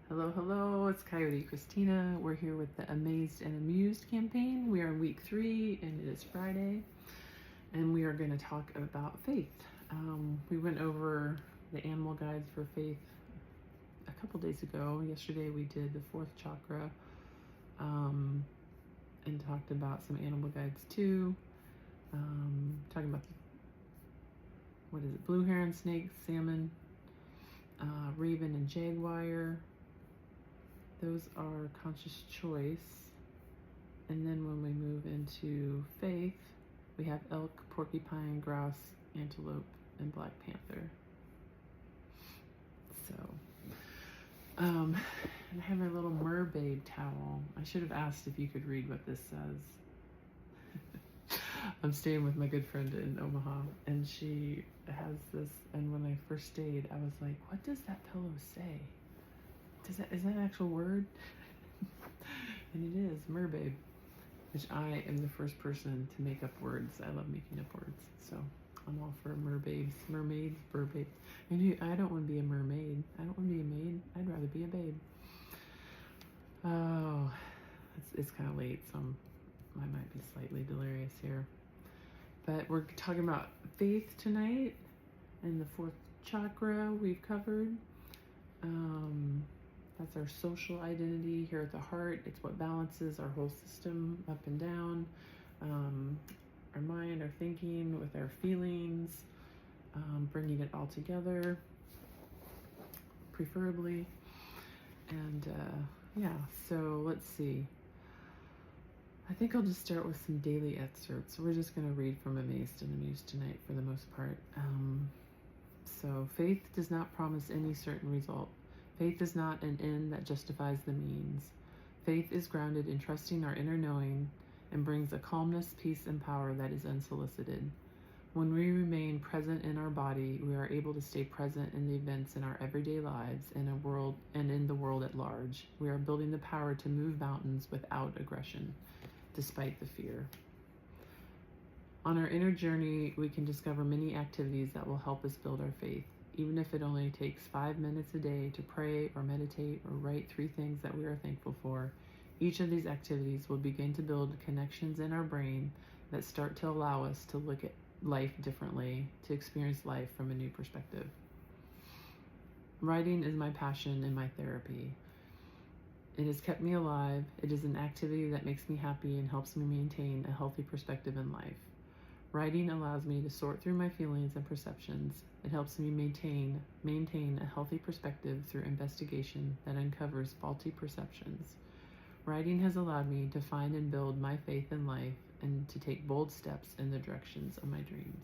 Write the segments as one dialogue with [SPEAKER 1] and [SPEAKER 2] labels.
[SPEAKER 1] Hello, hello, it's Coyote Christina. We're here with the Amazed and Amused campaign. We are in week 3 and it is Friday, and we are going to talk about faith. We went over the animal guides for faith a couple days ago. Yesterday we did the 4th chakra and talked about some animal guides too. Talking about blue heron, snake, salmon, raven, and jaguar. Those are conscious choice. And then when we move into faith, we have elk, porcupine, grouse, antelope, and black panther. So, I have my little mermaid towel. I should have asked if you could read what this says. I'm staying with my good friend in Omaha, and she has this, and when I first stayed, I was like, what does that pillow say? Is that an actual word? And it is, mermaid, which I am the first person to make up words. I love making up words, so I'm all for mermaids, mermaids. And I don't want to be a mermaid. I don't want to be a maid. I'd rather be a babe. Oh, it's kind of late, so I might be slightly delirious here. But we're talking about faith tonight, and the 4th chakra we've covered. That's our social identity here at the heart. It's what balances our whole system up and down. Our mind, our thinking, with our feelings, bringing it all together, preferably. And yeah, so let's see. I think I'll just start with some daily excerpts. We're just going to read from Amazed and Amused tonight for the most part. So faith does not promise any certain result. Faith is not an end that justifies the means. Faith is grounded in trusting our inner knowing and brings a calmness, peace, and power that is unsolicited. When we remain present in our body, we are able to stay present in the events in our everyday lives and in the world at large. We are building the power to move mountains without aggression, despite the fear. On our inner journey, we can discover many activities that will help us build our faith. Even if it only takes 5 minutes a day to pray or meditate or write 3 things that we are thankful for, each of these activities will begin to build connections in our brain that start to allow us to look at life differently, to experience life from a new perspective. Writing is my passion and my therapy. It has kept me alive. It is an activity that makes me happy and helps me maintain a healthy perspective in life. Writing allows me to sort through my feelings and perceptions. It helps me maintain a healthy perspective through investigation that uncovers faulty perceptions. Writing has allowed me to find and build my faith in life and to take bold steps in the directions of my dreams.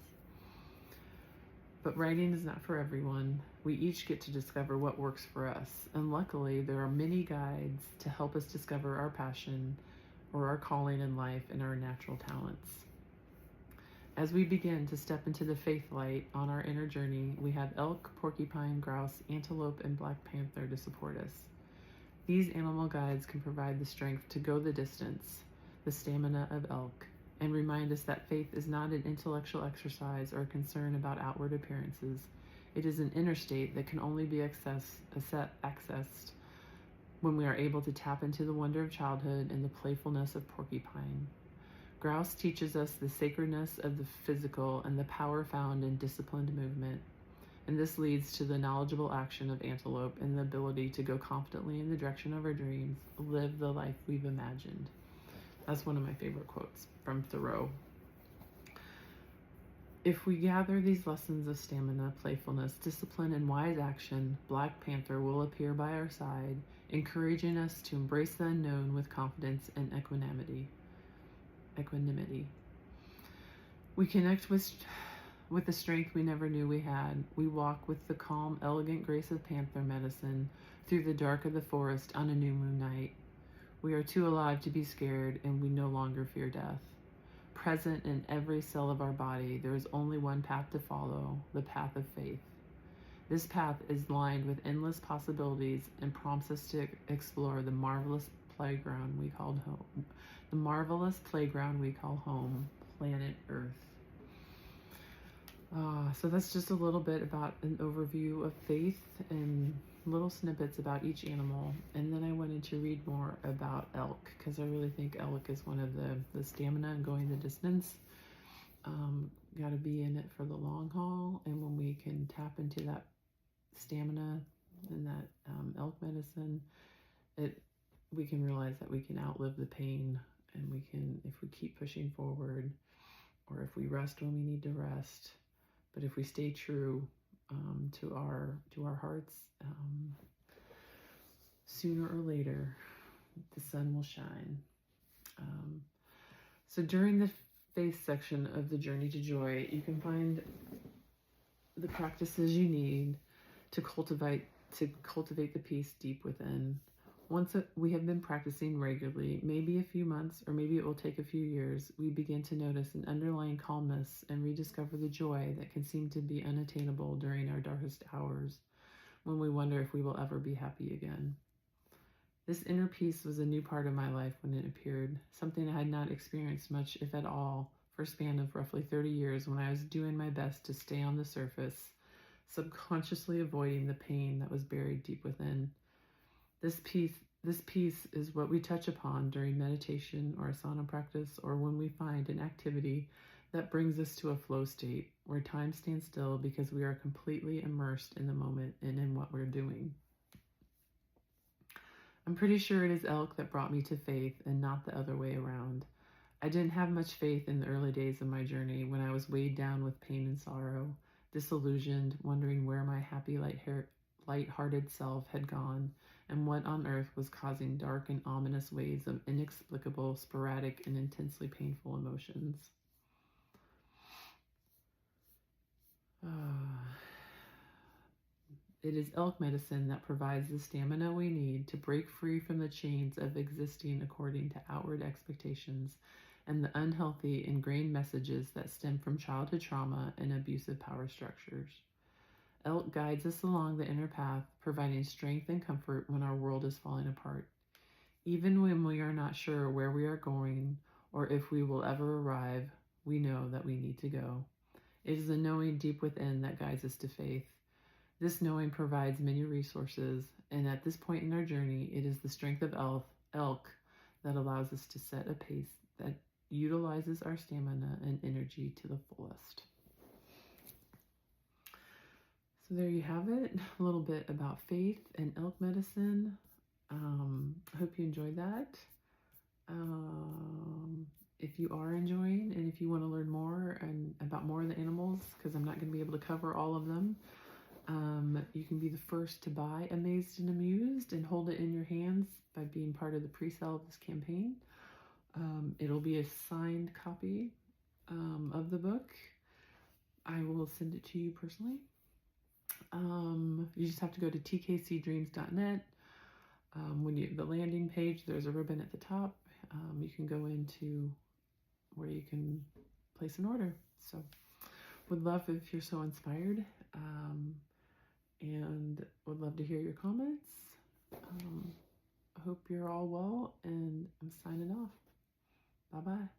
[SPEAKER 1] But writing is not for everyone. We each get to discover what works for us, and luckily there are many guides to help us discover our passion or our calling in life and our natural talents. As we begin to step into the faith light on our inner journey, we have elk, porcupine, grouse, antelope, and black panther to support us. These animal guides can provide the strength to go the distance, the stamina of elk, and remind us that faith is not an intellectual exercise or a concern about outward appearances. It is an inner state that can only be accessed when we are able to tap into the wonder of childhood and the playfulness of porcupine. Grouse teaches us the sacredness of the physical and the power found in disciplined movement, and this leads to the knowledgeable action of antelope and the ability to go confidently in the direction of our dreams, live the life we've imagined. That's one of my favorite quotes from Thoreau. If we gather these lessons of stamina, playfulness, discipline, and wise action, Black Panther will appear by our side, encouraging us to embrace the unknown with confidence and equanimity. We connect with the strength we never knew we had. We walk with the calm, elegant grace of panther medicine through the dark of the forest on a new moon night. We are too alive to be scared, and we no longer fear death. Present in every cell of our body, there is only one path to follow, the path of faith. This path is lined with endless possibilities and prompts us to explore the marvelous playground we call home. The marvelous playground we call home, planet Earth. So that's just a little bit about an overview of faith and little snippets about each animal, and then I wanted to read more about elk, because I really think elk is one of the stamina and going the distance. Got to be in it for the long haul, and when we can tap into that stamina and that elk medicine, we can realize that we can outlive the pain, and we can, if we keep pushing forward, or if we rest when we need to rest, but if we stay true to our hearts, sooner or later the sun will shine. So during the faith section of the Journey to Joy, you can find the practices you need to cultivate the peace deep within. Once we have been practicing regularly, maybe a few months, or maybe it will take a few years, we begin to notice an underlying calmness and rediscover the joy that can seem to be unattainable during our darkest hours, when we wonder if we will ever be happy again. This inner peace was a new part of my life when it appeared, something I had not experienced much, if at all, for a span of roughly 30 years, when I was doing my best to stay on the surface, subconsciously avoiding the pain that was buried deep within. This peace is what we touch upon during meditation or asana practice, or when we find an activity that brings us to a flow state where time stands still because we are completely immersed in the moment and in what we're doing. I'm pretty sure it is elk that brought me to faith and not the other way around. I didn't have much faith in the early days of my journey, when I was weighed down with pain and sorrow, disillusioned, wondering where my happy, light-hearted self had gone, and what on earth was causing dark and ominous waves of inexplicable, sporadic, and intensely painful emotions. It is elk medicine that provides the stamina we need to break free from the chains of existing according to outward expectations and the unhealthy, ingrained messages that stem from childhood trauma and abusive power structures. Elk guides us along the inner path, providing strength and comfort when our world is falling apart. Even when we are not sure where we are going or if we will ever arrive, we know that we need to go. It is the knowing deep within that guides us to faith. This knowing provides many resources, and at this point in our journey, it is the strength of elk that allows us to set a pace that utilizes our stamina and energy to the fullest. So there you have it, a little bit about faith and elk medicine. I hope you enjoyed that. If you are enjoying, and if you want to learn more and about more of the animals, because I'm not going to be able to cover all of them, you can be the first to buy Amazed and Amused and hold it in your hands by being part of the pre-sale of this campaign. It'll be a signed copy of the book. I will send it to you personally. You just have to go to tkcdreams.net. The landing page, there's a ribbon at the top. You can go into where you can place an order. So would love if you're so inspired, and would love to hear your comments. I hope you're all well, and I'm signing off. Bye-bye.